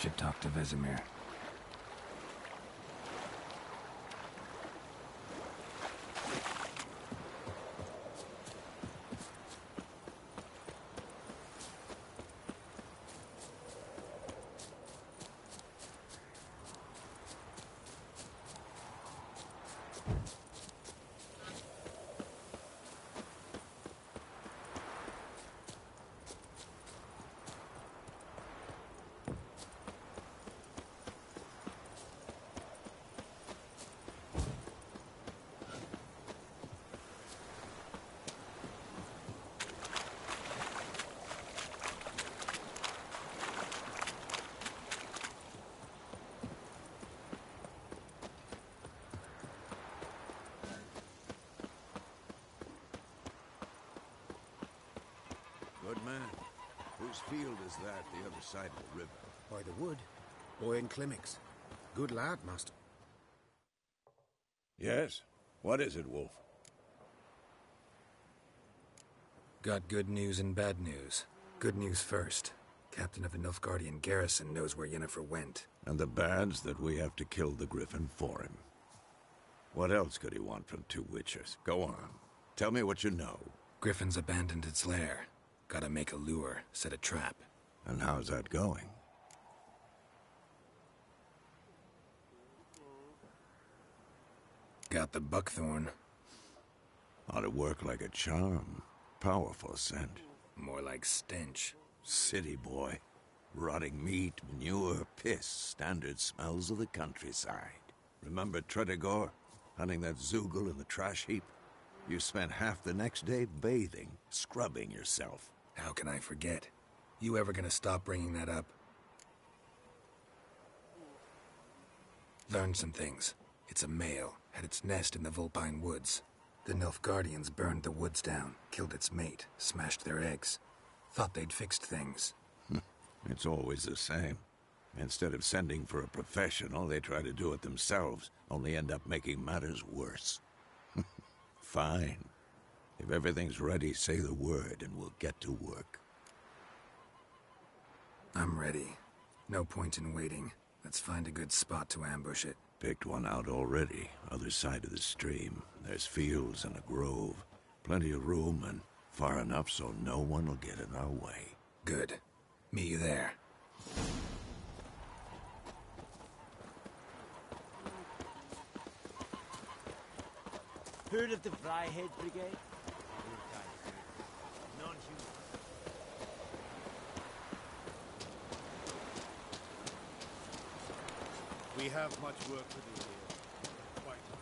Should talk to Vesemir. Good man. Whose field is that, the other side of the river? By the wood. Boy in Climmix. Good lad, master. Yes? What is it, Wolf? Got good news and bad news. Good news first. Captain of the Nilfgaardian garrison knows where Yennefer went. And the bad's that we have to kill the Griffin for him. What else could he want from two witches? Go on. Tell me what you know. Griffin's abandoned its lair. Gotta make a lure, set a trap. And how's that going? Got the buckthorn. Ought to work like a charm. Powerful scent. More like stench. City boy. Rotting meat, manure, piss. Standard smells of the countryside. Remember Tretogor? Hunting that Zoogle in the trash heap? You spent half the next day bathing, scrubbing yourself. How can I forget? You ever gonna stop bringing that up? Learned some things. It's a male, had its nest in the Vulpine Woods. The Nilfgaardians burned the woods down, killed its mate, smashed their eggs. Thought they'd fixed things. It's always the same. Instead of sending for a professional, they try to do it themselves, only end up making matters worse. Fine. If everything's ready, say the word and we'll get to work. I'm ready. No point in waiting. Let's find a good spot to ambush it. Picked one out already, other side of the stream. There's fields and a grove. Plenty of room and far enough so no one will get in our way. Good. Meet you there. Heard of the Flyhead Brigade? Non-human. We have much work to do here. Quite a lot.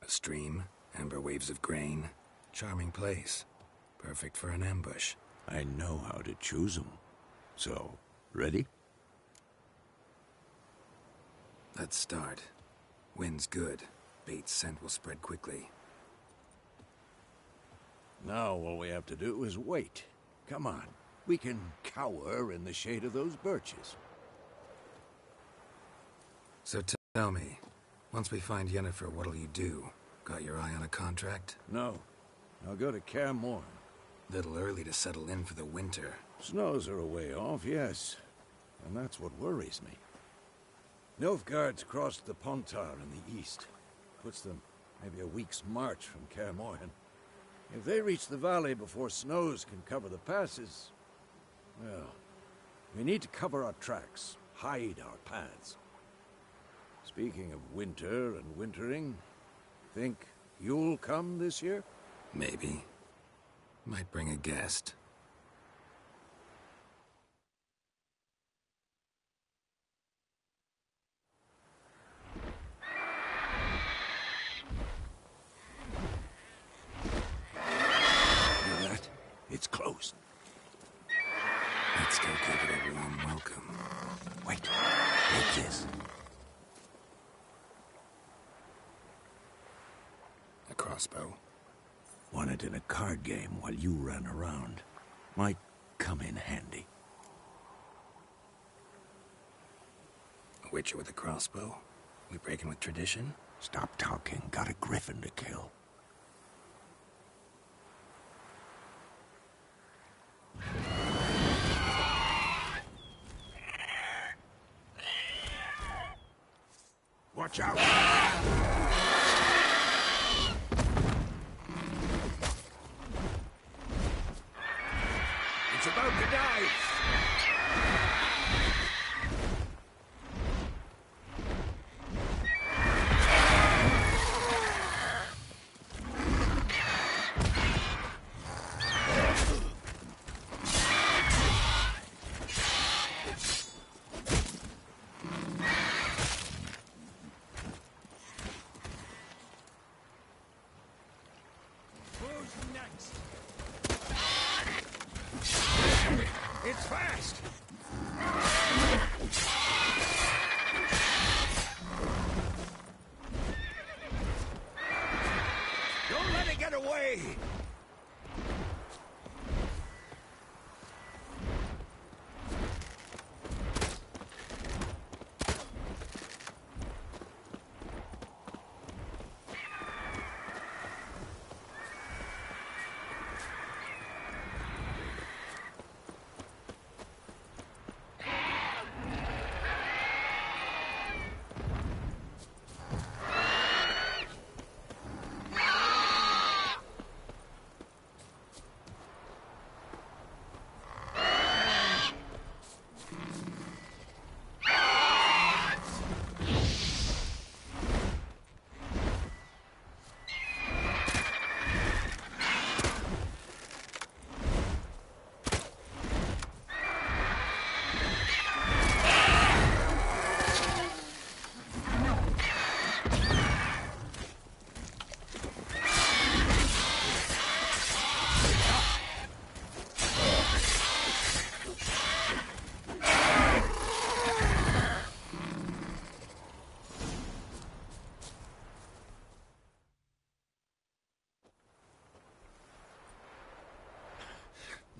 A stream, amber waves of grain. Charming place. Perfect for an ambush. I know how to choose them. So, ready? Let's start. Wind's good. Bait's scent will spread quickly. Now all we have to do is wait. Come on. We can cower in the shade of those birches. So tell me, once we find Yennefer, what'll you do? Got your eye on a contract? No. I'll go to Kaer Morhen. Little early to settle in for the winter. Snows are a way off, yes. And that's what worries me. Nilfgaard's crossed the Pontar in the east. Puts them maybe a week's march from Kaer Morhen. If they reach the valley before snows can cover the passes, well, we need to cover our tracks, hide our paths. Speaking of winter and wintering, think you'll come this year? Maybe. Might bring a guest. Hear that? It's close. Let's go give it a warm welcome. Wait. Take this. A crossbow. Won it in a card game while you ran around. Might come in handy. A witcher with a crossbow? We breaking with tradition? Stop talking. Got a griffin to kill. Watch out! It's about to die! It's fast! Don't let it get away!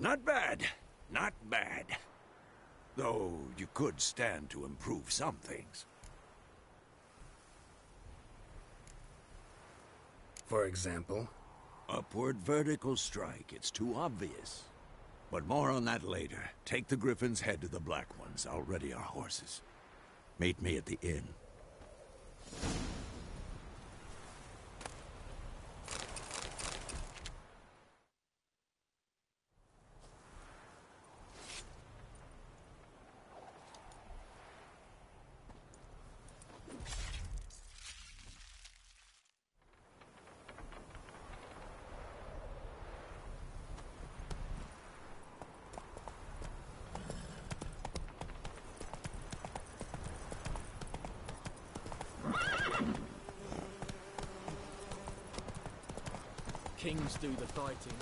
Not bad. Not bad. Though you could stand to improve some things. For example? Upward vertical strike. It's too obvious. But more on that later. Take the Griffin's head to the Black Ones. I'll ready our horses. Meet me at the inn. Kings do the fighting.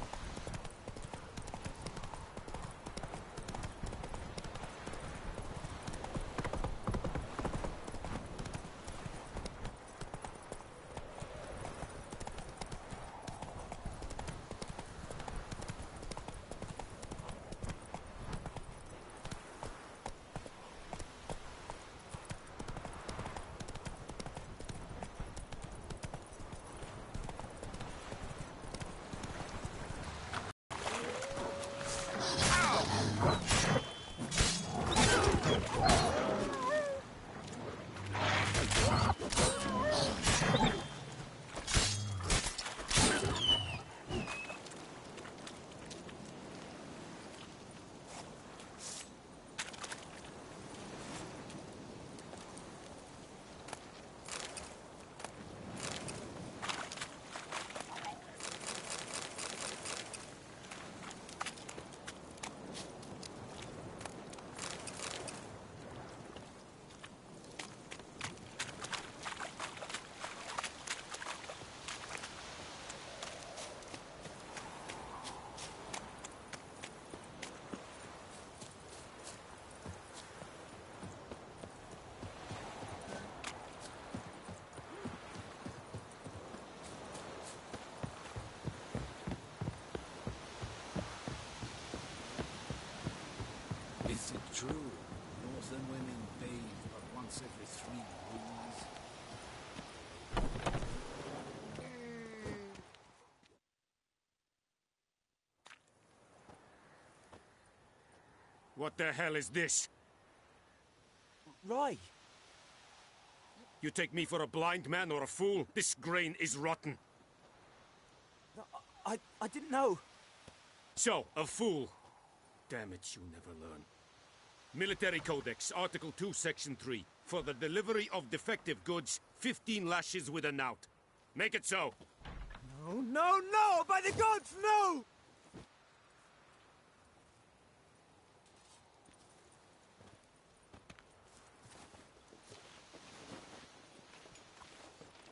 What the hell is this? Rye. You take me for a blind man or a fool? This grain is rotten. No, I didn't know. So, a fool. Damn it, you never learn. Military Codex, Article 2, Section 3. For the delivery of defective goods, 15 lashes with a knout. Make it so. No, no, no! By the gods, no!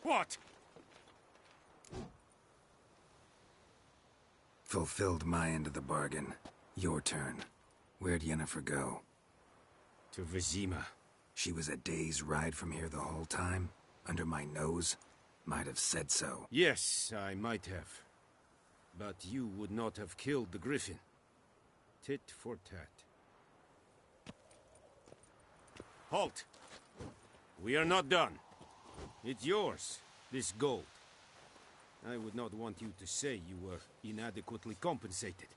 What? Fulfilled my end of the bargain. Your turn. Where'd Yennefer go? To Vizima. She was a day's ride from here the whole time? Under my nose? Might have said so. Yes, I might have. But you would not have killed the griffin. Tit for tat. Halt! We are not done. It's yours, this gold. I would not want you to say you were inadequately compensated.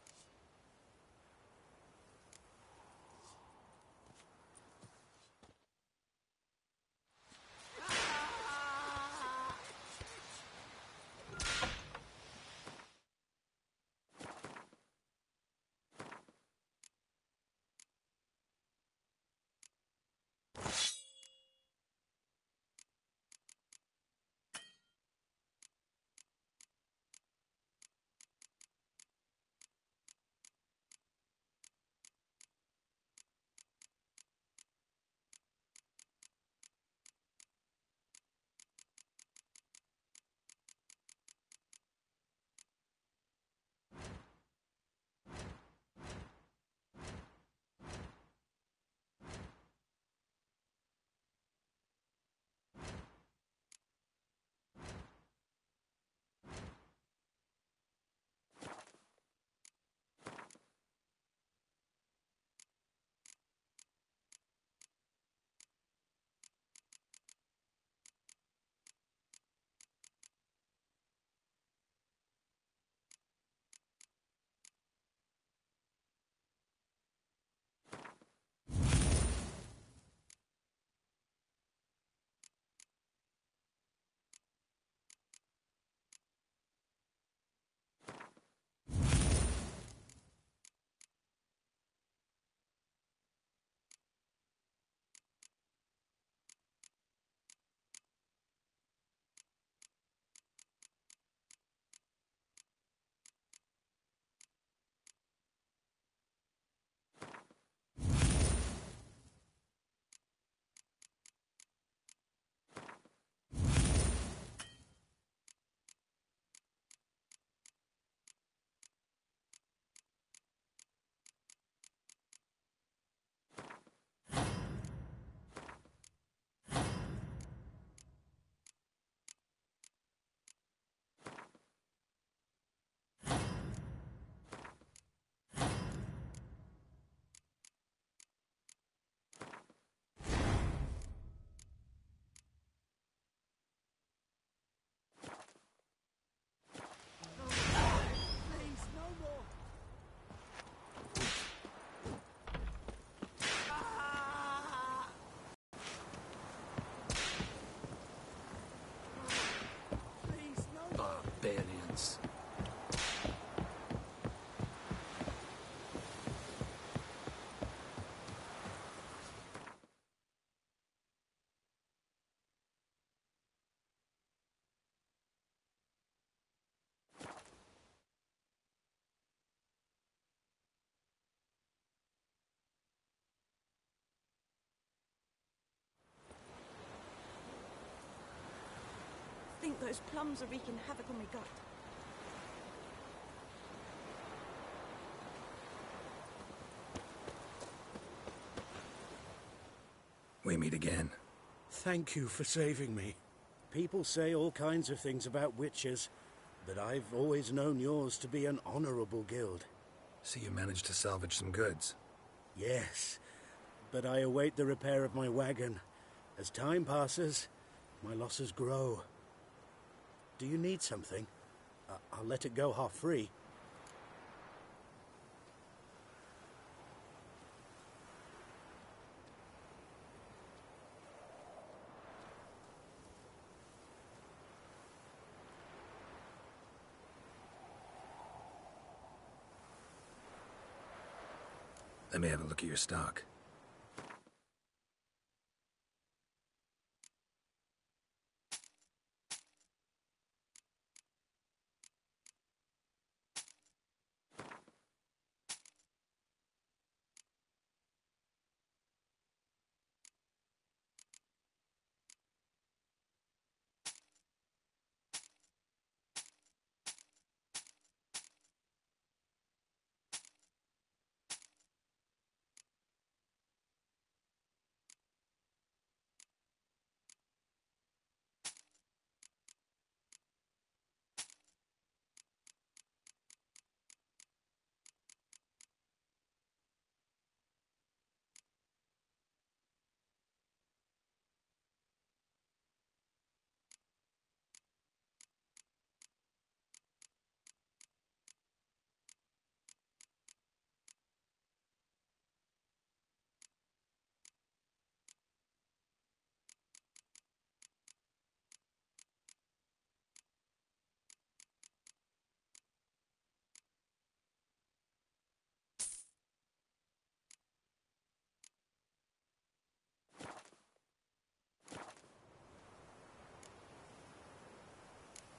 Barbarians. I think those plums are wreaking havoc on my gut. We meet again. Thank you for saving me. People say all kinds of things about witches, but I've always known yours to be an honorable guild. So you managed to salvage some goods? Yes, but I await the repair of my wagon. As time passes, my losses grow. Do you need something? I'll let it go half free. Let me have a look at your stock.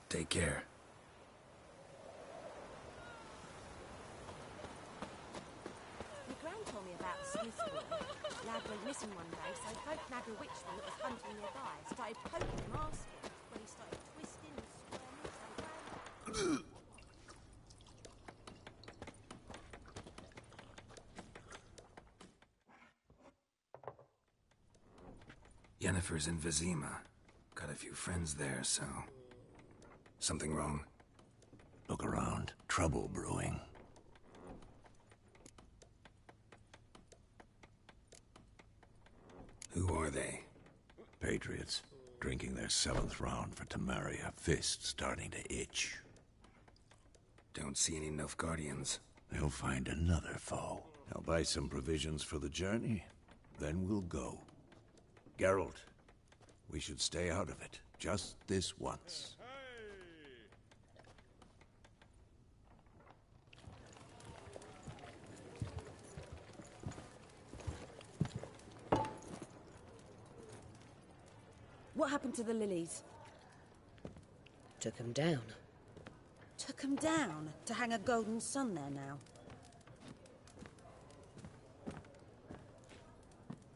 Take care. My gran told me about the Smith's boy. Lad went missing one day, so folk Nagger witch thing that was hunting nearby started poking him, asking. When he started twisting and squirming, so Gran... Yennefer's in Vizima. Got a few friends there, so... Something wrong? Look around. Trouble brewing. Who are they? Patriots. Drinking their 7th round for Temeria. Fist starting to itch. Don't see any Nilfgaardians. They'll find another foe. I'll buy some provisions for the journey. Then we'll go. Geralt, we should stay out of it. Just this once. What happened to the lilies? Took 'em down. Took 'em down to hang a golden sun there now.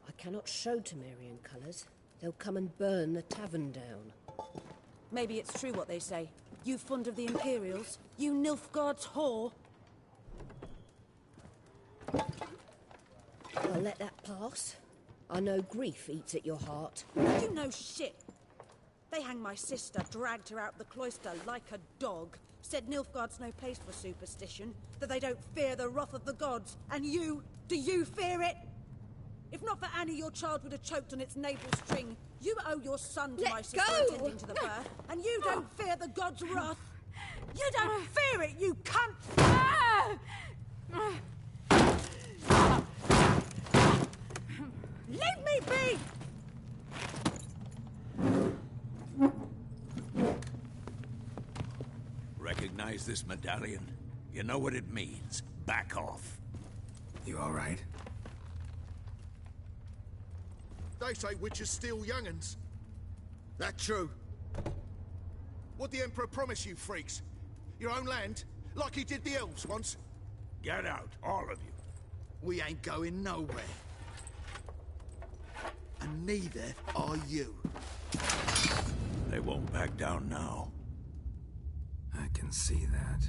I cannot show Temerian colours. They'll come and burn the tavern down. Maybe it's true what they say. You fond of the Imperials? You Nilfgaard's whore? I'll let that pass. I know grief eats at your heart. You know shit. They hanged my sister, dragged her out the cloister like a dog. Said Nilfgaard's no place for superstition, that they don't fear the wrath of the gods. And you, do you fear it? If not for Annie, your child would have choked on its navel string. You owe your son to my sister attending to the birth, and you don't fear the gods' wrath. You don't fear it, you cunt! Leave me be! Recognize this medallion? You know what it means. Back off. You all right? They say witches steal young'uns. That true? What the Emperor promise you, freaks? Your own land? Like he did the elves once? Get out, all of you. We ain't going nowhere. And neither are you. They won't back down now. I can see that.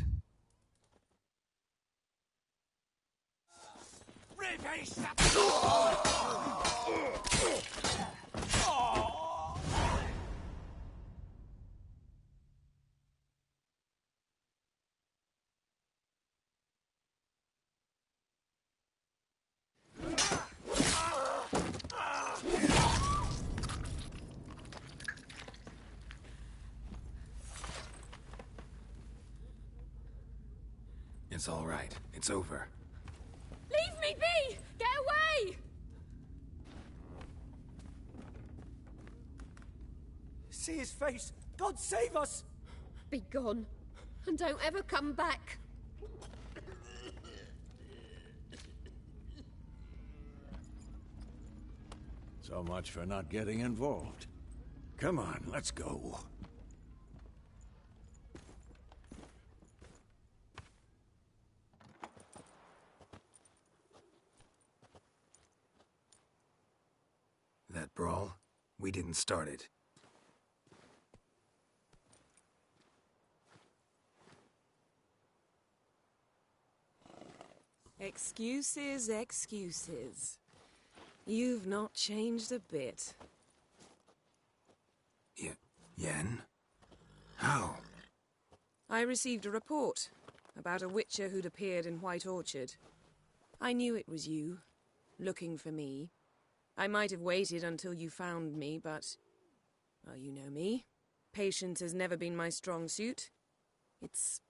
It's all right. It's over. Leave me be! Get away! See his face! God save us! Be gone, and don't ever come back. So much for not getting involved. Come on, let's go. That brawl? We didn't start it. Excuses, excuses. You've not changed a bit. Yen? How? I received a report about a witcher who'd appeared in White Orchard. I knew it was you, looking for me. I might have waited until you found me, but... well, you know me. Patience has never been my strong suit. It's...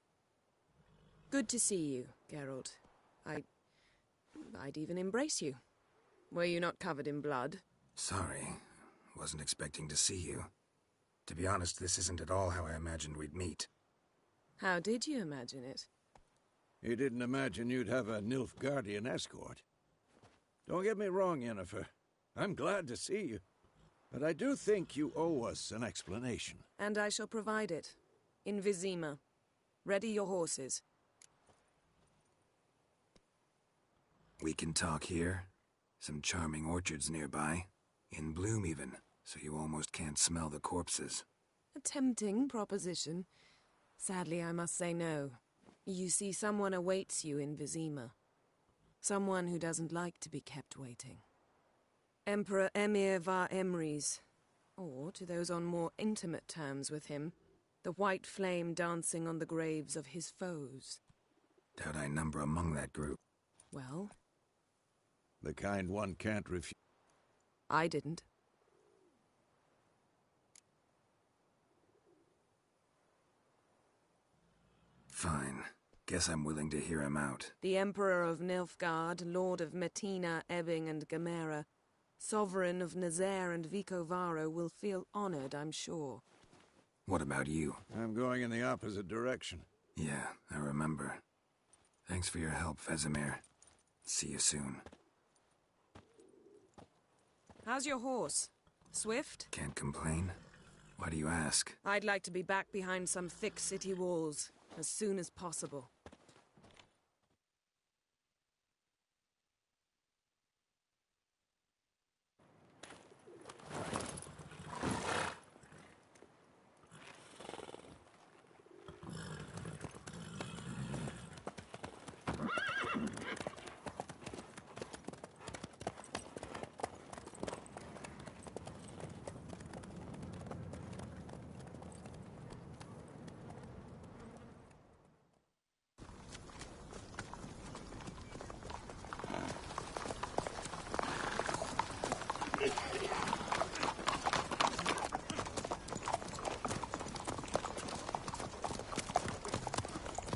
good to see you, Geralt. I'd even embrace you. Were you not covered in blood? Sorry. Wasn't expecting to see you. To be honest, this isn't at all how I imagined we'd meet. How did you imagine it? You didn't imagine you'd have a Nilfgaardian escort. Don't get me wrong, Yennefer. I'm glad to see you. But I do think you owe us an explanation. And I shall provide it. In Vizima. Ready your horses. We can talk here. Some charming orchards nearby. In bloom even, so you almost can't smell the corpses. A tempting proposition. Sadly, I must say no. You see, someone awaits you in Vizima. Someone who doesn't like to be kept waiting. Emperor Emir var Emrys. Or, to those on more intimate terms with him, the white flame dancing on the graves of his foes. Doubt I number among that group. Well? The kind one can't refuse. I didn't. Fine. Guess I'm willing to hear him out. The Emperor of Nilfgaard, Lord of Metina, Ebbing and Gamera, Sovereign of Nazaire and Vicovaro will feel honored, I'm sure. What about you? I'm going in the opposite direction. Yeah, I remember. Thanks for your help, Vesemir. See you soon. How's your horse? Swift? Can't complain. Why do you ask? I'd like to be back behind some thick city walls as soon as possible.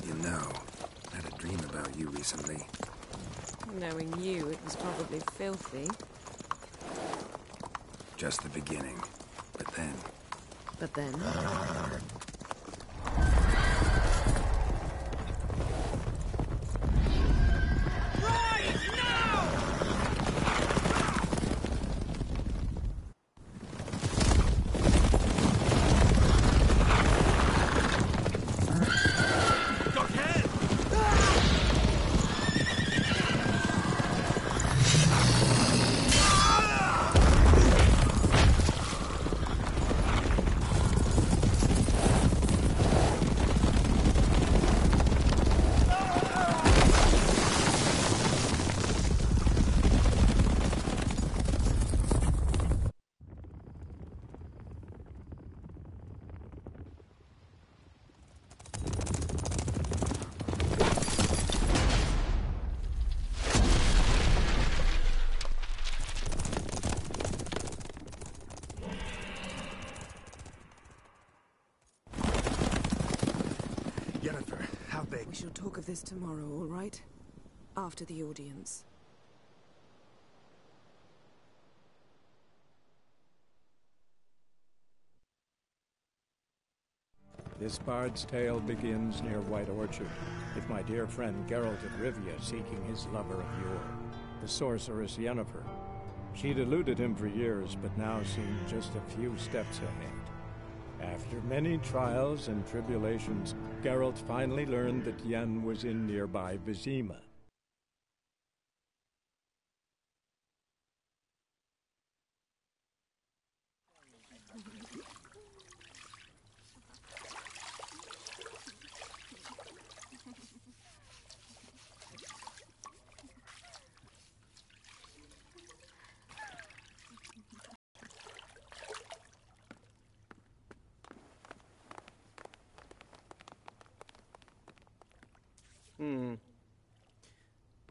You know, I had a dream about you recently. Knowing you, it was probably filthy. Just the beginning. But then... But then? Yennefer, how big? We shall talk of this tomorrow, all right? After the audience. This bard's tale begins near White Orchard, with my dear friend Geralt of Rivia seeking his lover of yore, the sorceress Yennefer. She'd eluded him for years, but now seemed just a few steps ahead. After many trials and tribulations, Geralt finally learned that Yen was in nearby Vizima.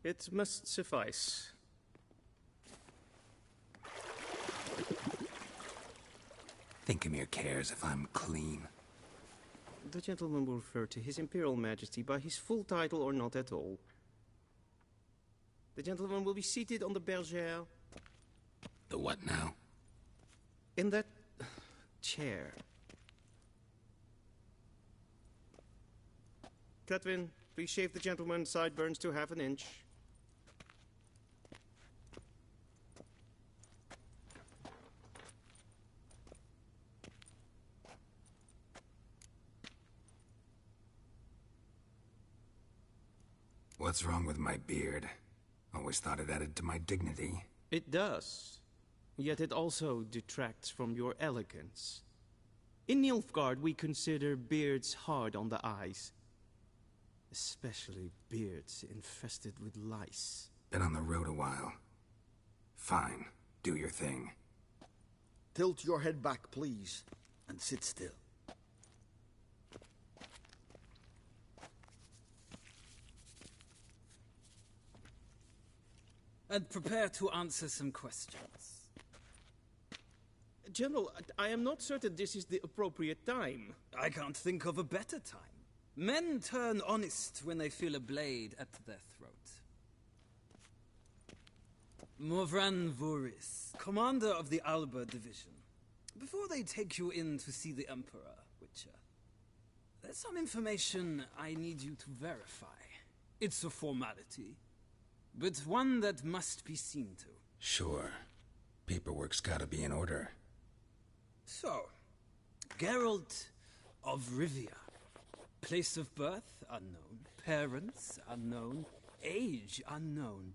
It must suffice. Thinkamere cares if I'm clean. The gentleman will refer to His Imperial Majesty by his full title or not at all. The gentleman will be seated on the bergère. The what now? In that chair. Catwin, please shave the gentleman's sideburns to half an inch. What's wrong with my beard? Always thought it added to my dignity. It does. Yet it also detracts from your elegance. In Nilfgaard, we consider beards hard on the eyes. Especially beards infested with lice. Been on the road a while. Fine. Do your thing. Tilt your head back, please, and sit still. And prepare to answer some questions. General, I am not certain this is the appropriate time. I can't think of a better time. Men turn honest when they feel a blade at their throat. Morvran Voris, commander of the Alba Division. Before they take you in to see the Emperor, Witcher, there's some information I need you to verify. It's a formality, but one that must be seen to. Sure. Paperwork's gotta be in order. So, Geralt of Rivia. Place of birth, unknown. Parents, unknown. Age, unknown.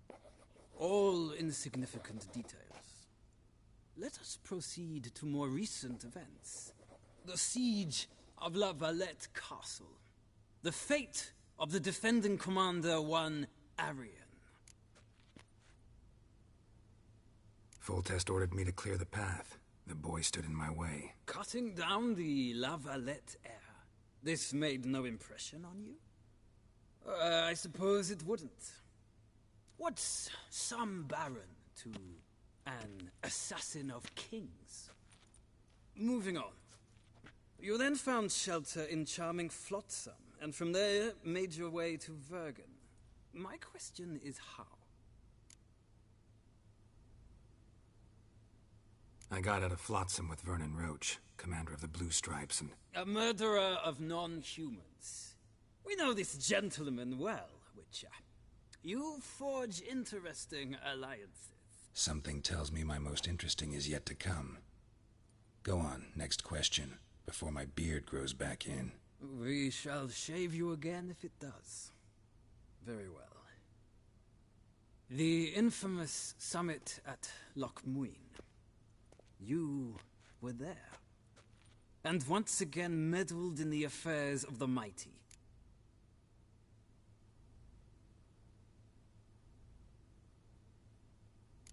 All insignificant details. Let us proceed to more recent events. The siege of La Valette Castle. The fate of the defending commander, one Arian. Foltest ordered me to clear the path. The boy stood in my way. Cutting down the La Valette heir. This made no impression on you? I suppose it wouldn't. What's some baron to an assassin of kings? Moving on. You then found shelter in charming Flotsam, and from there made your way to Vergen. My question is how? I got out of Flotsam with Vernon Roach, commander of the Blue Stripes, and... A murderer of non-humans. We know this gentleman well, Witcher. You forge interesting alliances. Something tells me my most interesting is yet to come. Go on, next question, before my beard grows back in. We shall shave you again if it does. Very well. The infamous summit at Loch Muin. You were there. And once again meddled in the affairs of the mighty.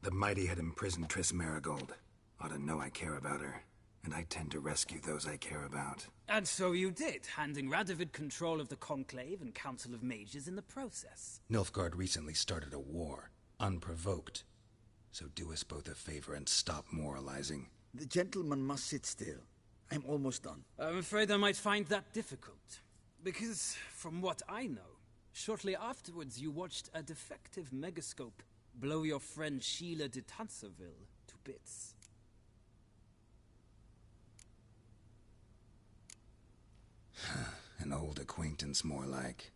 The mighty had imprisoned Triss Marigold. Ought to know I care about her. And I tend to rescue those I care about. And so you did, handing Radovid control of the Conclave and Council of Mages in the process. Nilfgaard recently started a war, unprovoked. So do us both a favor and stop moralizing. The gentleman must sit still. I'm almost done. I'm afraid I might find that difficult. Because, from what I know, shortly afterwards you watched a defective megascope blow your friend Sheila de Tanserville to bits. An old acquaintance, more like.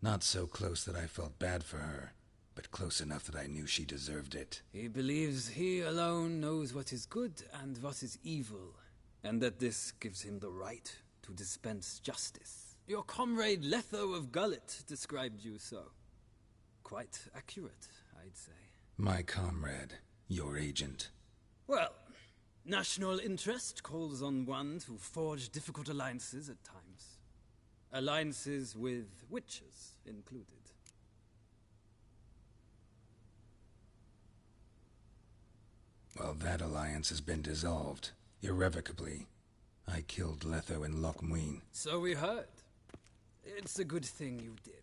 Not so close that I felt bad for her, but close enough that I knew she deserved it. He believes he alone knows what is good and what is evil, and that this gives him the right to dispense justice. Your comrade Letho of Gullet described you so. Quite accurate, I'd say. My comrade, your agent. Well, national interest calls on one to forge difficult alliances at times. Alliances with witches included. Well, that alliance has been dissolved, irrevocably. I killed Letho in Loch Muin. So we heard. It's a good thing you did.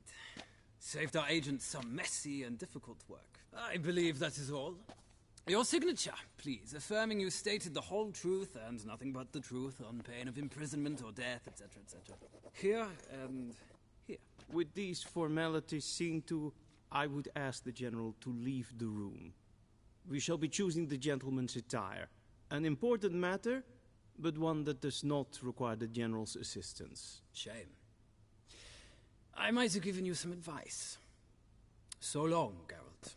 Saved our agent some messy and difficult work. I believe that is all. Your signature, please, affirming you stated the whole truth and nothing but the truth on pain of imprisonment or death, etc., etc. Here and here. With these formalities seen to, I would ask the General to leave the room. We shall be choosing the gentleman's attire. An important matter, but one that does not require the General's assistance. Shame. I might have given you some advice. So long, Geralt.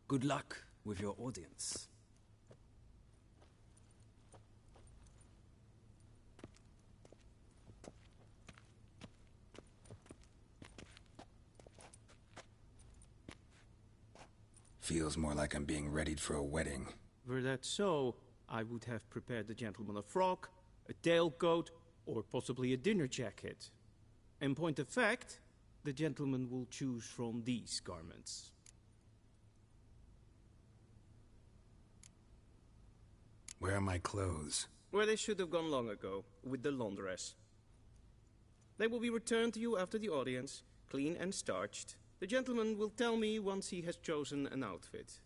Good luck with your audience. Feels more like I'm being readied for a wedding. Were that so, I would have prepared the gentleman a frock, a tailcoat, or possibly a dinner jacket. In point of fact, the gentleman will choose from these garments. Where are my clothes? Where they should have gone long ago, with the laundress. They will be returned to you after the audience, clean and starched. The gentleman will tell me once he has chosen an outfit.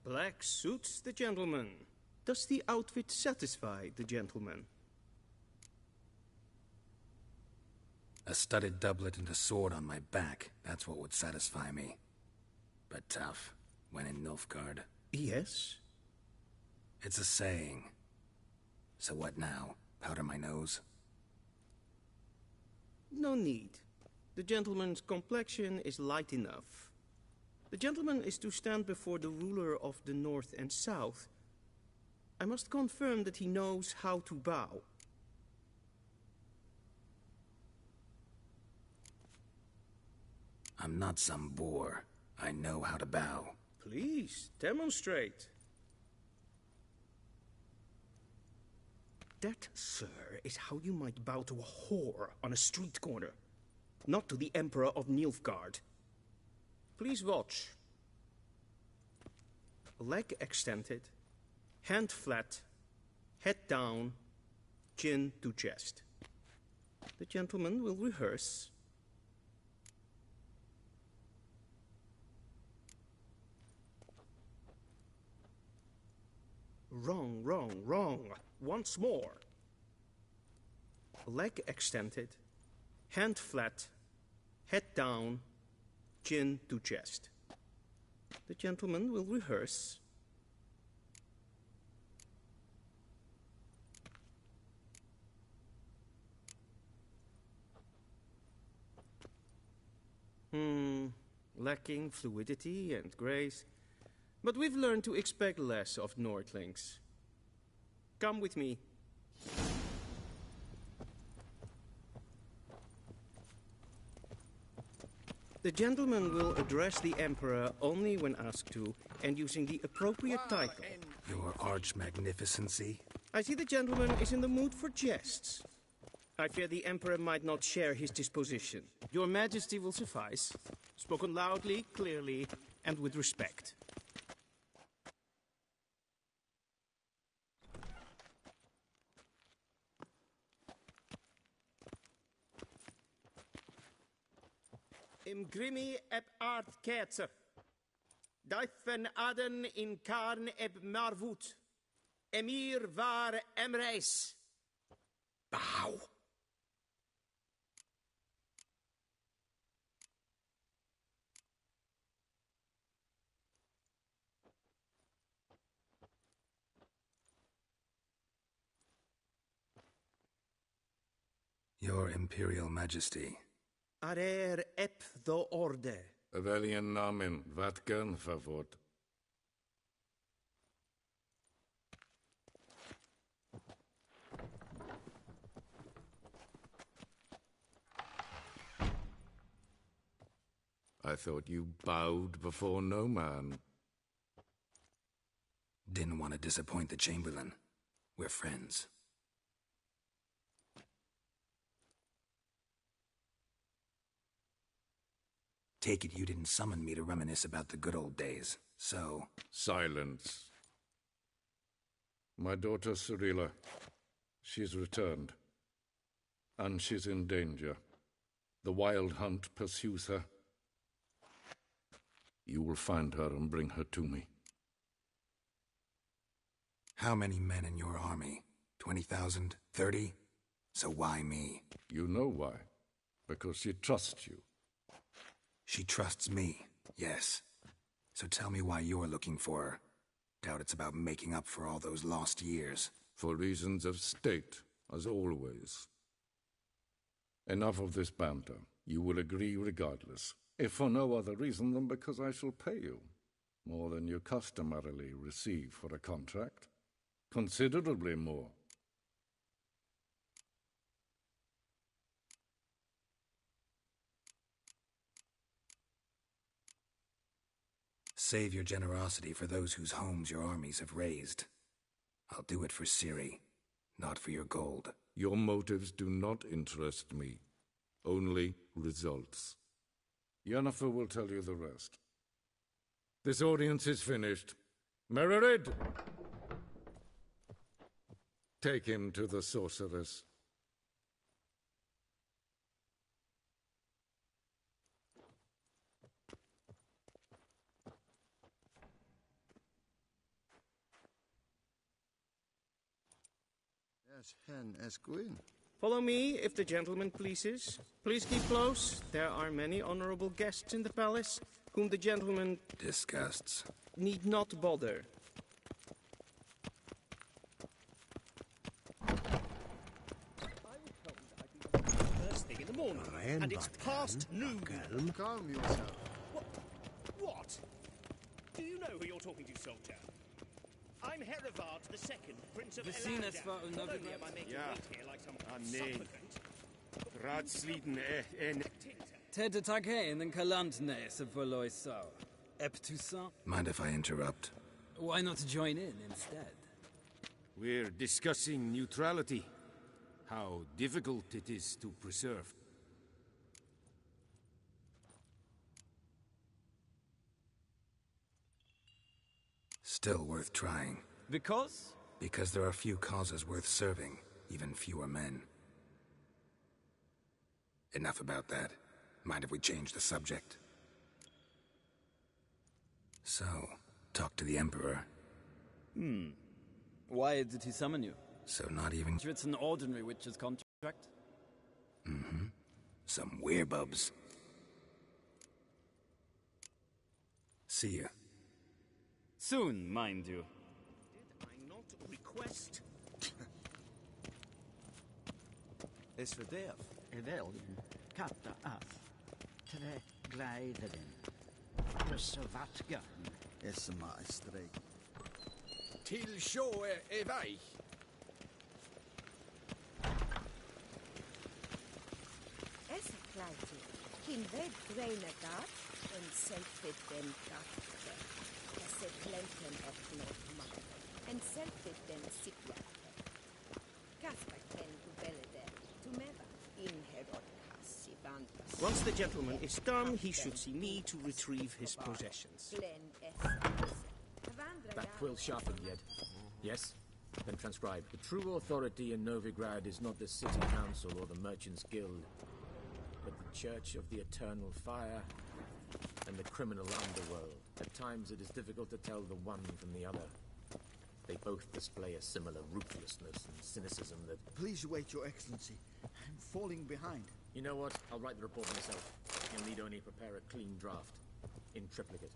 Black suits the gentleman. Does the outfit satisfy the gentleman? A studded doublet and a sword on my back. That's what would satisfy me. But tough, when in Nilfgaard. Yes? It's a saying. So what now? Powder my nose? No need. The gentleman's complexion is light enough. The gentleman is to stand before the ruler of the North and South. I must confirm that he knows how to bow. I'm not some boor. I know how to bow. Please, demonstrate. That, sir, is how you might bow to a whore on a street corner, not to the Emperor of Nilfgaard. Please watch. Leg extended, hand flat, head down, chin to chest. The gentleman will rehearse. Wrong, wrong, wrong. Once more. Leg extended, hand flat, head down, chin to chest. The gentleman will rehearse. Lacking fluidity and grace. But we've learned to expect less of Nordlings. Come with me. The The gentleman will address the Emperor only when asked to, and using the appropriate title. Your arch-magnificency? I see the gentleman is in the mood for jests. I fear the Emperor might not share his disposition. Your Majesty will suffice. Spoken loudly, clearly, and with respect. Im grimi eb art kerzer. Daifen aden in karn eb marvut. Emir var emreis. Bow. Your Imperial Majesty. Arer ep the orde. Welchen Namen? Wat gern verwort? I thought you bowed before no man. Didn't want to disappoint the Chamberlain. We're friends. Take it you didn't summon me to reminisce about the good old days, so... Silence. My daughter Cyrilla, she's returned. And she's in danger. The Wild Hunt pursues her. You will find her and bring her to me. How many men in your army? 20,000? 30? So why me? You know why. Because she trusts you. She trusts me, yes. So tell me why you're looking for her. Doubt it's about making up for all those lost years. For reasons of state, as always. Enough of this banter. You will agree regardless. If for no other reason than because I shall pay you. More than you customarily receive for a contract. Considerably more. Save your generosity for those whose homes your armies have razed. I'll do it for Ciri, not for your gold. Your motives do not interest me. Only results. Yennefer will tell you the rest. This audience is finished. Mererid! Take him to the sorceress. Yes, hen as Gwyn. Follow me, if the gentleman pleases. Please keep close. There are many honorable guests in the palace, whom the gentleman... disgusts. ...need not bother. First thing in the morning, and it's past noon. Calm yourself. What? Do you know who you're talking to, soldier? I'm Herivard II, Prince of Elander. Not only am I making wait here like some supplicant... Ratsliden en... Ted Taghain and Kalantnes of Voloisau. Eptusa. Mind if I interrupt? Why not join in instead? We're discussing neutrality. How difficult it is to preserve. Still worth trying. Because? Because there are few causes worth serving, even fewer men. Enough about that. Mind if we change the subject? So, talk to the Emperor. Why did he summon you? So not even... It's an ordinary witch's contract. Mm-hmm. Some werebubs. See ya. Soon, mind you. Did I not request? Is verderf er velgen katta af. Tre gleideren. Reservatgarn. Is maestrig. Till sjå är väg. Essa kleidje. In red Greinagat and selfit them Gatte, Kasset Lenten of North and selfit them Sikwa. Kasper Ken to Belede, to Meva, in Herod Kassivandras. Once the gentleman is done, he should see me to retrieve his possessions. That quill sharpened yet? Yes? Then transcribe. The true authority in Novigrad is not the city council or the merchants' guild, but the Church of the Eternal Fire and the criminal underworld. At times it is difficult to tell the one from the other. They both display a similar ruthlessness and cynicism that... Please wait, Your Excellency. I'm falling behind. You know what? I'll write the report myself. You'll need only prepare a clean draft. In triplicate.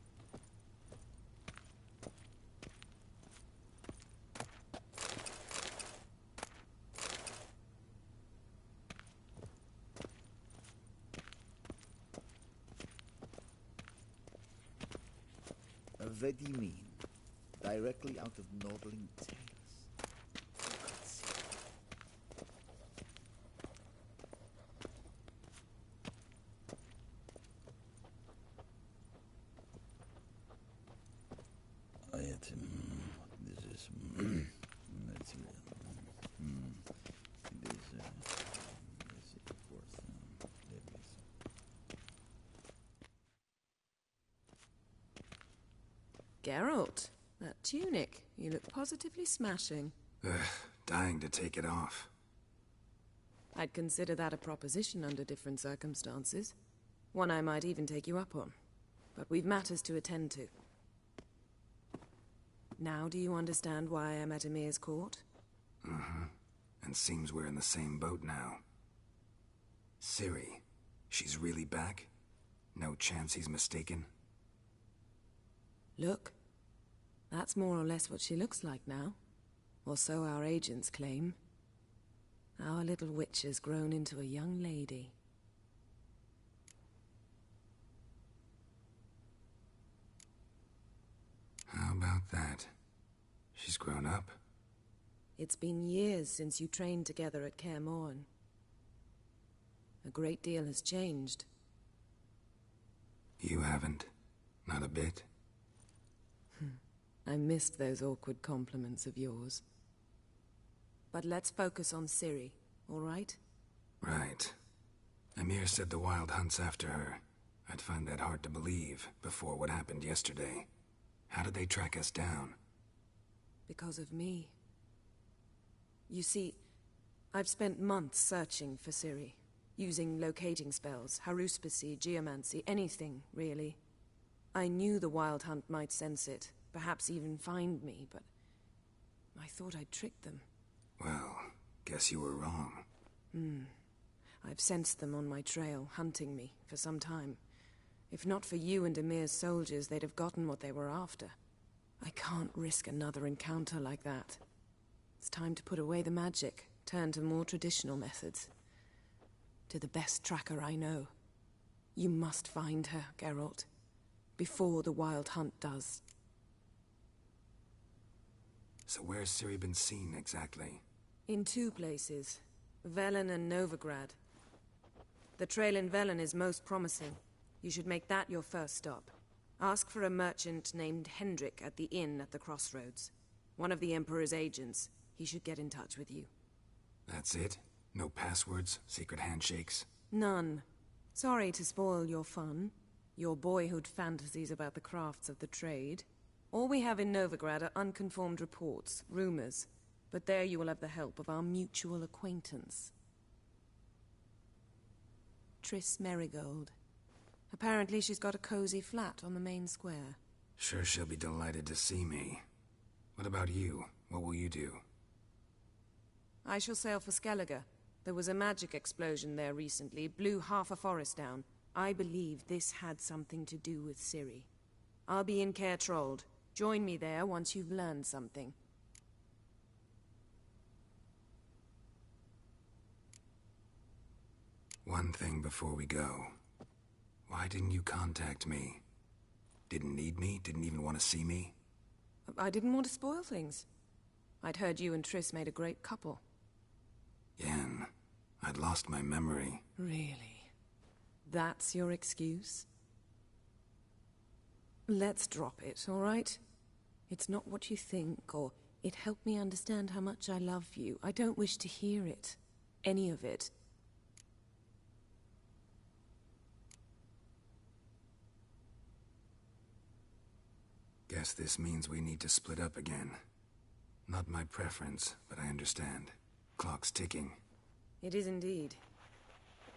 Vedimin, directly out of Nordling Tales. This is let's see. This is worth Geralt, that tunic. You look positively smashing. Dying to take it off. I'd consider that a proposition under different circumstances. One I might even take you up on. But we've matters to attend to. Now do you understand why I'm at Emir's court? Mm-hmm. And seems we're in the same boat now. Ciri, she's really back? No chance he's mistaken? Look, that's more or less what she looks like now. Or so our agents claim. Our little witch has grown into a young lady. How about that? She's grown up? It's been years since you trained together at Kaer Morhen. A great deal has changed. You haven't? Not a bit? I missed those awkward compliments of yours. But let's focus on Ciri, all right? Right. Emir said the Wild Hunt's after her. I'd find that hard to believe before what happened yesterday. How did they track us down? Because of me. You see, I've spent months searching for Ciri, using locating spells, haruspicy, geomancy, anything, really. I knew the Wild Hunt might sense it, perhaps even find me, but I thought I'd tricked them. Well, guess you were wrong. I've sensed them on my trail, hunting me, for some time. If not for you and Emir's soldiers, they'd have gotten what they were after. I can't risk another encounter like that. It's time to put away the magic, turn to more traditional methods. To the best tracker I know. You must find her, Geralt. Before the Wild Hunt does. So where's Ciri been seen, exactly? In two places. Velen and Novigrad. The trail in Velen is most promising. You should make that your first stop. Ask for a merchant named Hendrik at the inn at the crossroads. One of the Emperor's agents. He should get in touch with you. That's it? No passwords? Secret handshakes? None. Sorry to spoil your fun. Your boyhood fantasies about the crafts of the trade. All we have in Novigrad are unconfirmed reports, rumors. But there you will have the help of our mutual acquaintance. Triss Merigold. Apparently she's got a cozy flat on the main square. Sure she'll be delighted to see me. What about you? What will you do? I shall sail for Skellige. There was a magic explosion there recently, blew half a forest down. I believe this had something to do with Ciri. I'll be in Caer Trold. Join me there once you've learned something. One thing before we go. Why didn't you contact me? Didn't need me? Didn't even want to see me? I didn't want to spoil things. I'd heard you and Triss made a great couple. Yen, I'd lost my memory. Really? That's your excuse? Let's drop it, all right? It's not what you think, or it helped me understand how much I love you. I don't wish to hear it. Any of it. Guess this means we need to split up again. Not my preference, but I understand. Clock's ticking. It is indeed.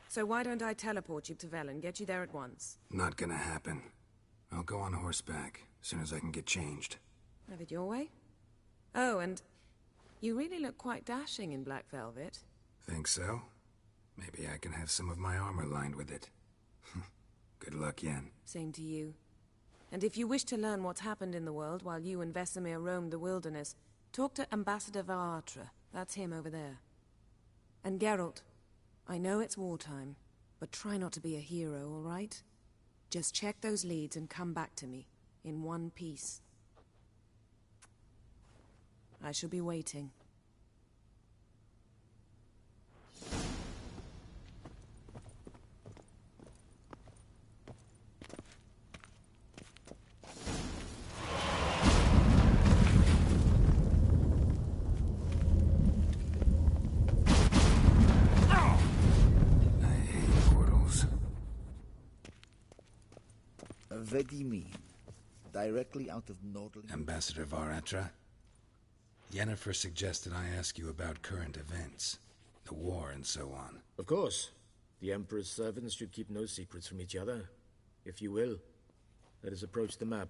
So why don't I teleport you to Velen, get you there at once? Not gonna happen. I'll go on horseback, as soon as I can get changed. Have it your way? Oh, and you really look quite dashing in black velvet. Think so? Maybe I can have some of my armor lined with it. Good luck, Yen. Same to you. And if you wish to learn what's happened in the world while you and Vesemir roamed the wilderness, talk to Ambassador Varatra. That's him over there. And Geralt, I know it's wartime, but try not to be a hero, all right? Just check those leads and come back to me, in one piece. I shall be waiting. Vedimin, directly out of Nordling. Ambassador Varatra? Yennefer suggested I ask you about current events, the war and so on. Of course. The Emperor's servants should keep no secrets from each other. If you will, let us approach the map.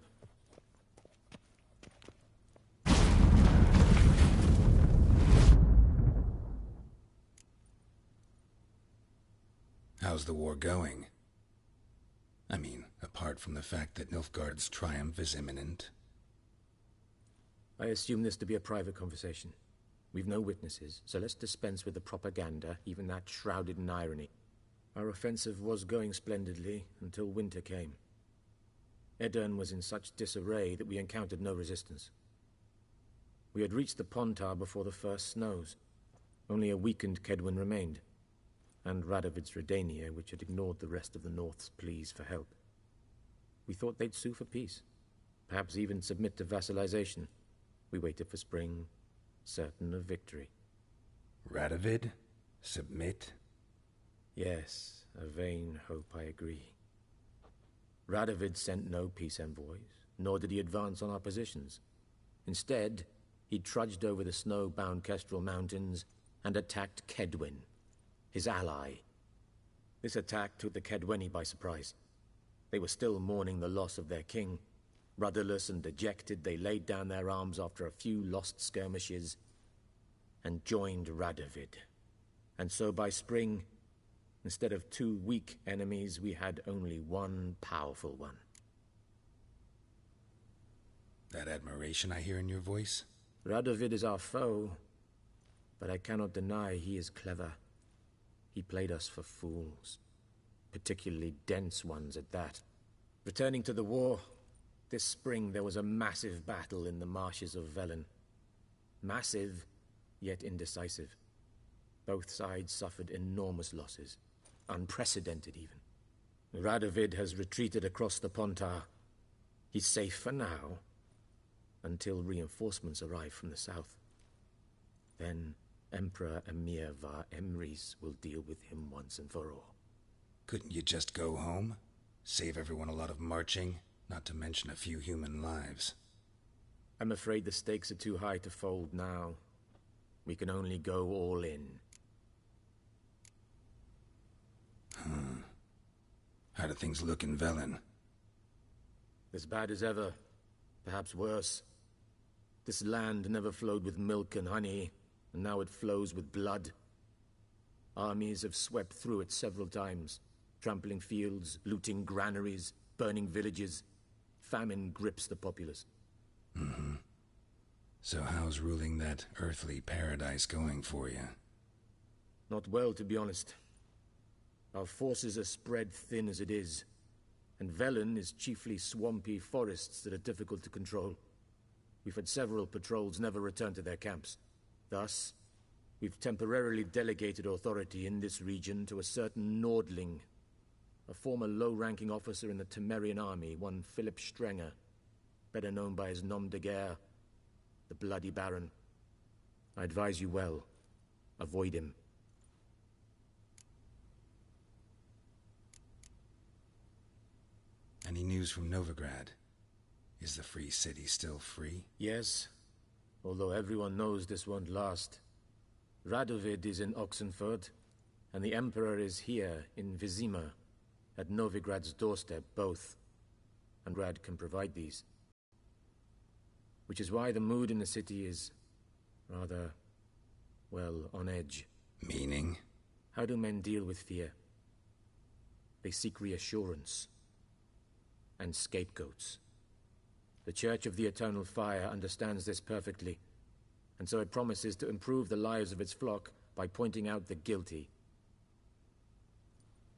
How's the war going? I mean, apart from the fact that Nilfgaard's triumph is imminent. I assume this to be a private conversation. We've no witnesses, so let's dispense with the propaganda, even that shrouded in irony. Our offensive was going splendidly until winter came. Edirn was in such disarray that we encountered no resistance. We had reached the Pontar before the first snows. Only a weakened Kedwin remained, and Radovid's Redania, which had ignored the rest of the North's pleas for help. We thought they'd sue for peace, perhaps even submit to vassalization. We waited for spring, certain of victory. Radovid? Submit? Yes, a vain hope, I agree. Radovid sent no peace envoys, nor did he advance on our positions. Instead, he trudged over the snow-bound Kestrel Mountains and attacked Kedwin, his ally. This attack took the Kedweni by surprise. They were still mourning the loss of their king. Rudderless and dejected, they laid down their arms after a few lost skirmishes and joined Radovid. And so by spring, instead of two weak enemies, we had only one powerful one. That admiration I hear in your voice? Radovid is our foe, but I cannot deny he is clever. He played us for fools, particularly dense ones at that. Returning to the war, this spring there was a massive battle in the marshes of Velen. Massive, yet indecisive. Both sides suffered enormous losses, unprecedented even. Radovid has retreated across the Pontar. He's safe for now, until reinforcements arrive from the south. Then Emperor Emir var Emrys will deal with him once and for all. Couldn't you just go home? Save everyone a lot of marching, not to mention a few human lives. I'm afraid the stakes are too high to fold now. We can only go all in. How do things look in Velen? As bad as ever, perhaps worse. This land never flowed with milk and honey, and now it flows with blood. Armies have swept through it several times, trampling fields, looting granaries, burning villages. Famine grips the populace. So how's ruling that earthly paradise going for you? Not well, to be honest. Our forces are spread thin as it is, and Velen is chiefly swampy forests that are difficult to control. We've had several patrols never return to their camps. Thus, we've temporarily delegated authority in this region to a certain Nordling. a former low-ranking officer in the Temerian army, one Philip Strenger, better known by his nom de guerre, the Bloody Baron. I advise you well. Avoid him. Any news from Novigrad? Is the free city still free? Yes, although everyone knows this won't last. Radovid is in Oxenford, and the Emperor is here in Vizima, at Novigrad's doorstep, both. And Rad can provide these. Which is why the mood in the city is rather, well, on edge. Meaning? How do men deal with fear? They seek reassurance and scapegoats. The Church of the Eternal Fire understands this perfectly, and so it promises to improve the lives of its flock by pointing out the guilty.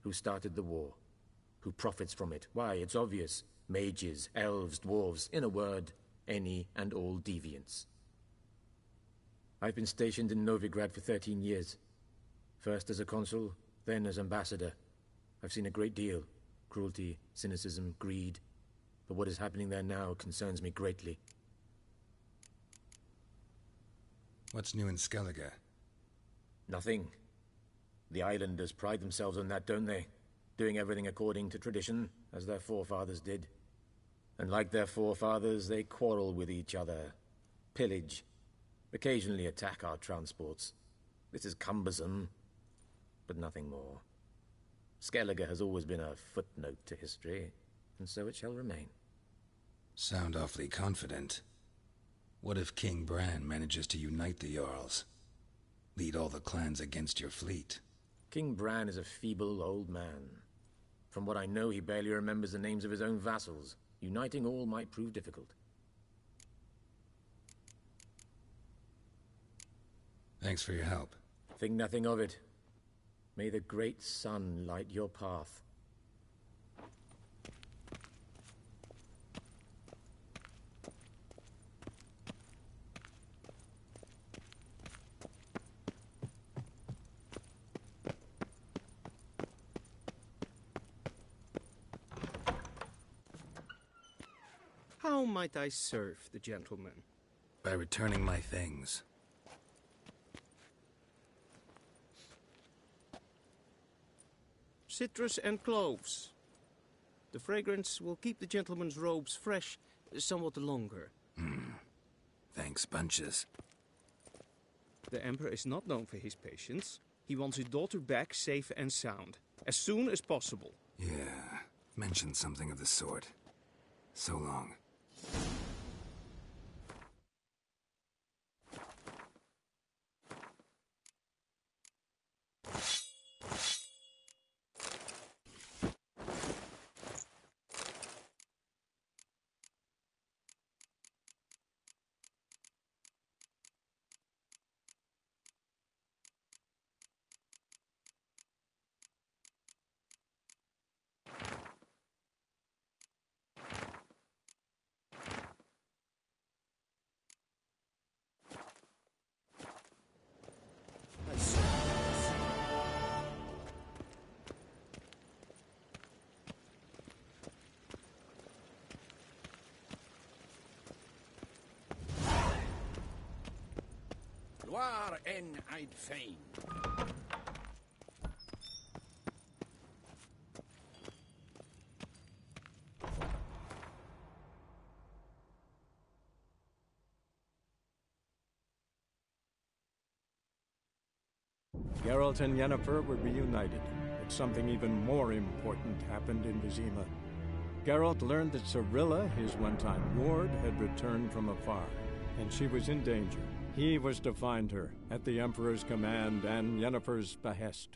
Who started the war? Who profits from it? Why, it's obvious. Mages, elves, dwarves, in a word, any and all deviants. I've been stationed in Novigrad for 13 years. First as a consul, then as ambassador. I've seen a great deal. Cruelty, cynicism, greed. But what is happening there now concerns me greatly. What's new in Skellige? Nothing. The islanders pride themselves on that, don't they? Doing everything according to tradition, as their forefathers did. And like their forefathers, they quarrel with each other, pillage, occasionally attack our transports. This is cumbersome, but nothing more. Skellige has always been a footnote to history, and so it shall remain. Sound awfully confident. What if King Bran manages to unite the Jarls? Lead all the clans against your fleet? King Bran is a feeble old man. From what I know, he barely remembers the names of his own vassals. Uniting all might prove difficult. Thanks for your help. Think nothing of it. May the great sun light your path. How might I serve the gentleman? By returning my things. Citrus and cloves. The fragrance will keep the gentleman's robes fresh somewhat longer. Thanks, bunches. The Emperor is not known for his patience. He wants his daughter back safe and sound, as soon as possible. Yeah, mentioned something of the sort. So long. Gloire en Eid Fein. Geralt and Yennefer were reunited, but something even more important happened in Vizima. Geralt learned that Cirilla, his one-time ward, had returned from afar, and she was in danger. He was to find her, at the Emperor's command and Yennefer's behest.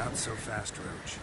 Not so fast, Roach.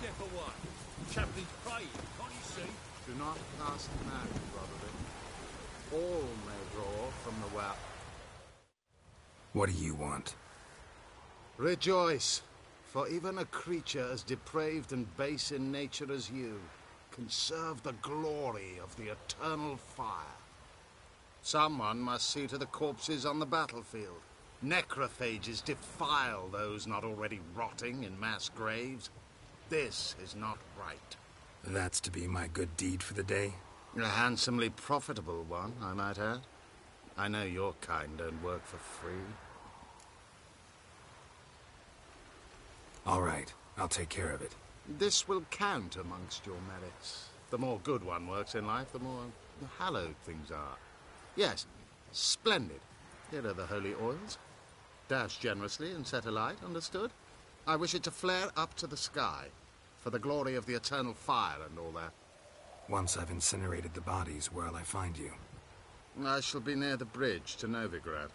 Step away. Chaplain's praying, can't you see? Do not cast mad, Roderick. All may draw from the well. What do you want? Rejoice, for even a creature as depraved and base in nature as you can serve the glory of the eternal fire. Someone must see to the corpses on the battlefield. Necrophages defile those not already rotting in mass graves. This is not right. That's to be my good deed for the day? A handsomely profitable one, I might add. I know your kind don't work for free. All right, I'll take care of it. This will count amongst your merits. The more good one works in life, the more hallowed things are. Yes, splendid. Here are the holy oils. Dash generously and set alight, understood? I wish it to flare up to the sky, for the glory of the eternal fire and all that. Once I've incinerated the bodies, where'll I find you? I shall be near the bridge to Novigrad.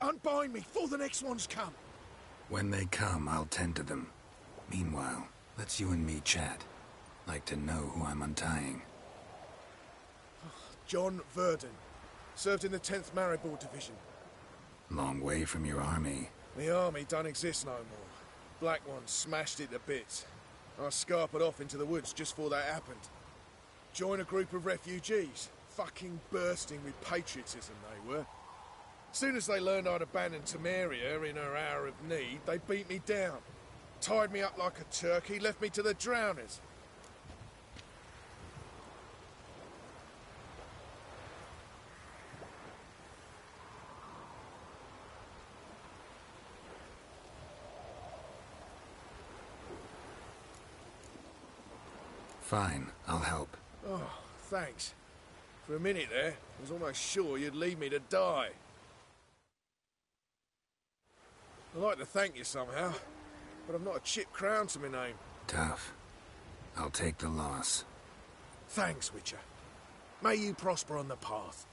Unbind me before the next ones come. When they come, I'll tend to them. Meanwhile, let's you and me chat. Like to know who I'm untying. John Verdon. Served in the 10th Maribor Division. Long way from your army. The army don't exist no more. Black Ones smashed it to bits. I scarpered off into the woods just before that happened. Joined a group of refugees. Fucking bursting with patriotism they were. Soon as they learned I'd abandoned Temeria in her hour of need, they beat me down. Tied me up like a turkey, left me to the drowners. Fine, I'll help. Oh, thanks. For a minute there, I was almost sure you'd leave me to die. I'd like to thank you somehow, but I've not a chip crown to my name. Tough. I'll take the loss. Thanks, Witcher. May you prosper on the path.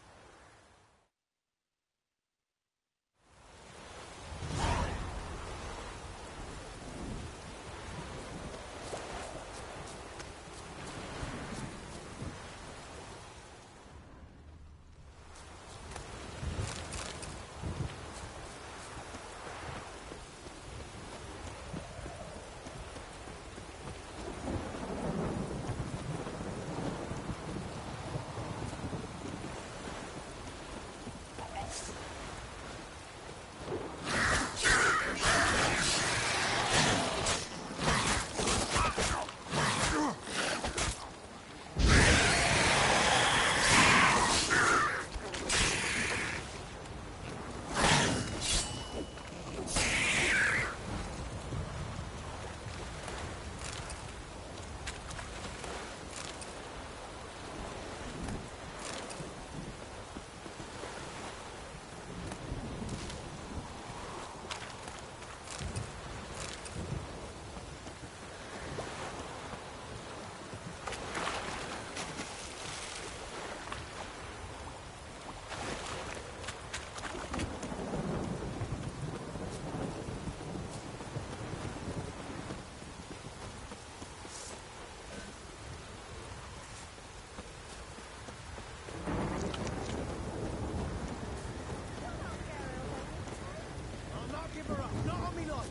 give her up, not on me life.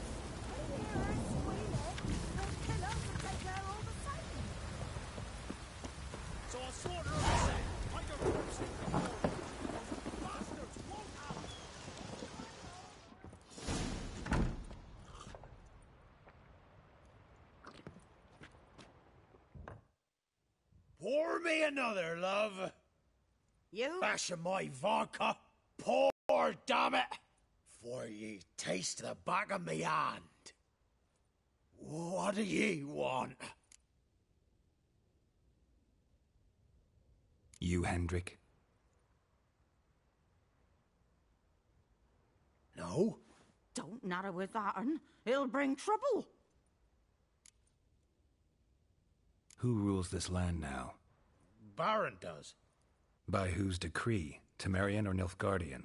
So I'll slaughter her myself. Take her corpse in the morning. Those bastards won't have it. Pour me another, love. You? Bash my vodka. Pour, damn it. For ye taste the back of me hand. What do ye want? You, Hendrik? No? Don't natter with that, un. It'll bring trouble. Who rules this land now? Baron does. By whose decree? Temerian or Nilfgaardian?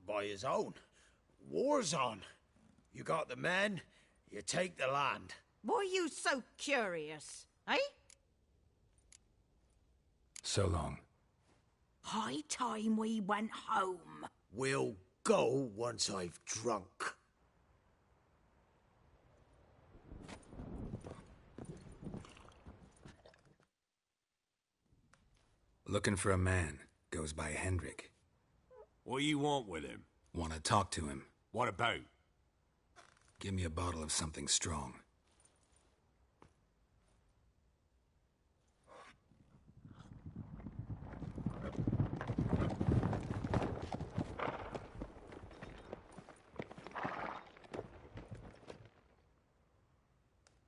By his own. War's on. You got the men, you take the land. Why are you so curious, eh? So long. High time we went home. We'll go once I've drunk. Looking for a man. Goes by Hendrik. What do you want with him? Want to talk to him. What about? Give me a bottle of something strong.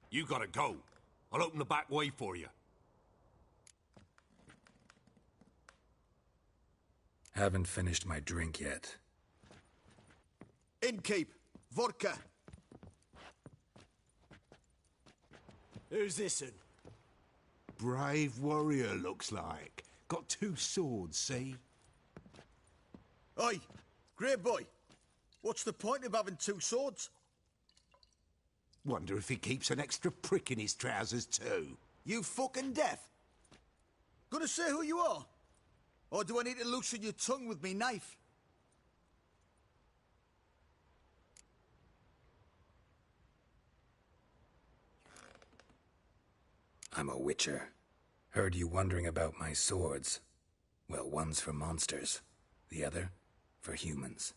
You gotta go. I'll open the back way for you. Haven't finished my drink yet. Innkeep, vodka. Who's this un? Brave warrior, looks like. Got 2 swords, see? Oi, grey boy. What's the point of having 2 swords? Wonder if he keeps an extra prick in his trousers, too. You fucking deaf? Gonna say who you are? Or do I need to loosen your tongue with me knife? I'm a witcher. Heard you wondering about my swords. Well, one's for monsters, the other for humans.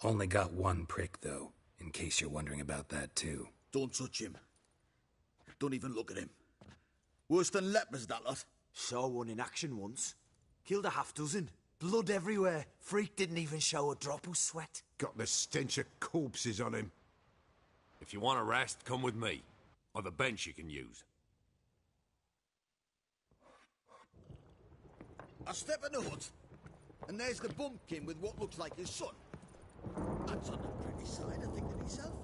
Only got 1 prick, though, in case you're wondering about that, too. Don't touch him. Don't even look at him. Worse than lepers, that lot. Saw one in action once. Killed a half-dozen. Blood everywhere. Freak didn't even show a drop of sweat. Got the stench of corpses on him. If you want a rest, come with me. I've a bench you can use. I step in the hut, and there's the bumpkin with what looks like his son. That's on the pretty side, I think, of himself.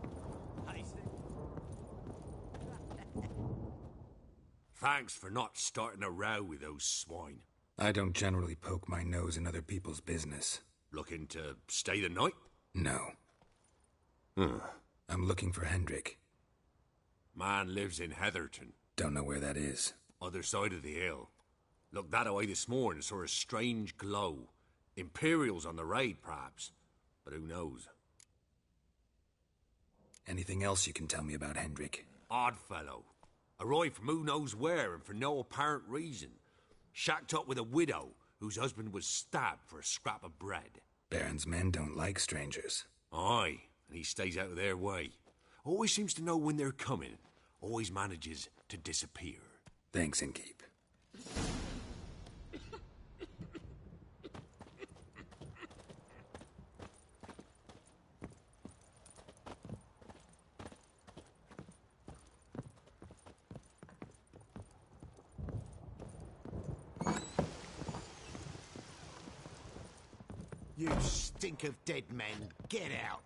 Thanks for not starting a row with those swine. I don't generally poke my nose in other people's business. Looking to stay the night? No. I'm looking for Hendrik. Man lives in Heatherton. Don't know where that is. Other side of the hill. Looked that away this morning, saw a strange glow. Imperials on the raid, perhaps. But who knows? Anything else you can tell me about Hendrik? Odd fellow. Arrived from who knows where and for no apparent reason. Shacked up with a widow whose husband was stabbed for a scrap of bread. Baron's men don't like strangers. Aye, and he stays out of their way. Always seems to know when they're coming. Always manages to disappear. Thanks, Innkeep. You stink of dead men. Get out.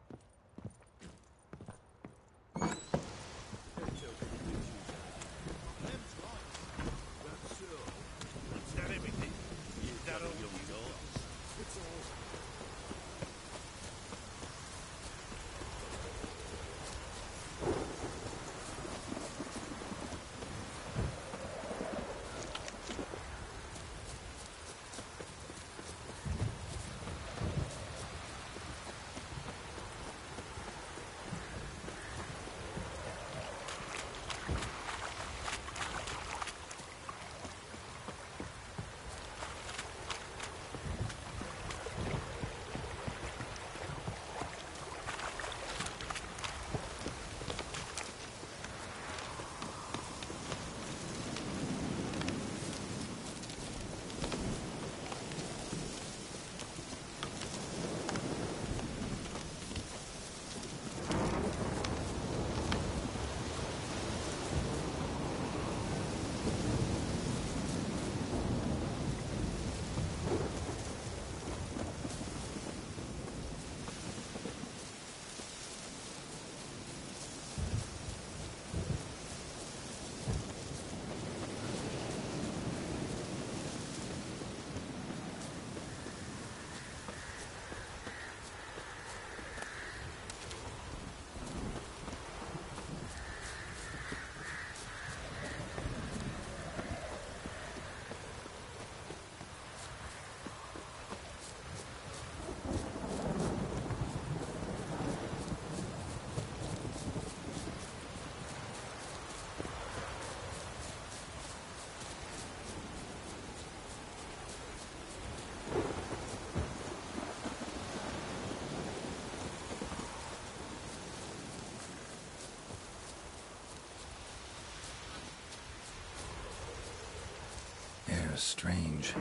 strange,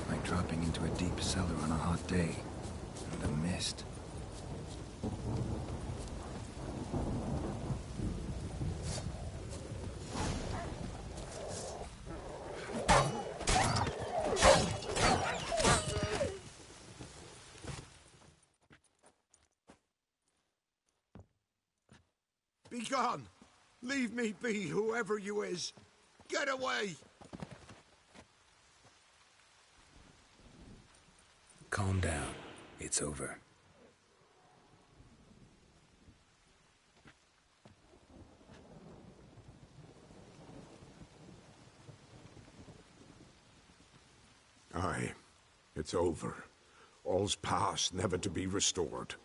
like dropping into a deep cellar on a hot day. And the mist. Be gone! Leave me be, whoever you is! Get away! Calm down. It's over. Aye, it's over. All's past, never to be restored.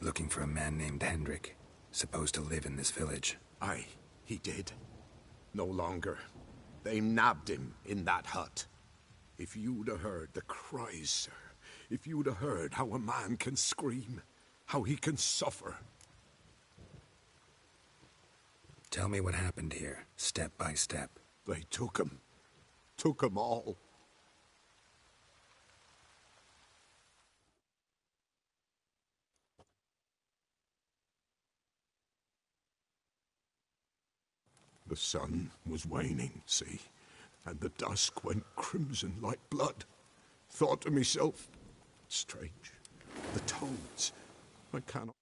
Looking for a man named Hendrik, supposed to live in this village. Aye, he did. No longer. They nabbed him in that hut. If you'd have heard the cries, sir, if you'd have heard how a man can scream, how he can suffer. Tell me what happened here, step by step. They took him. Took him all. The sun was waning, see, and the dusk went crimson like blood. Thought to myself, strange, the toads, I cannot...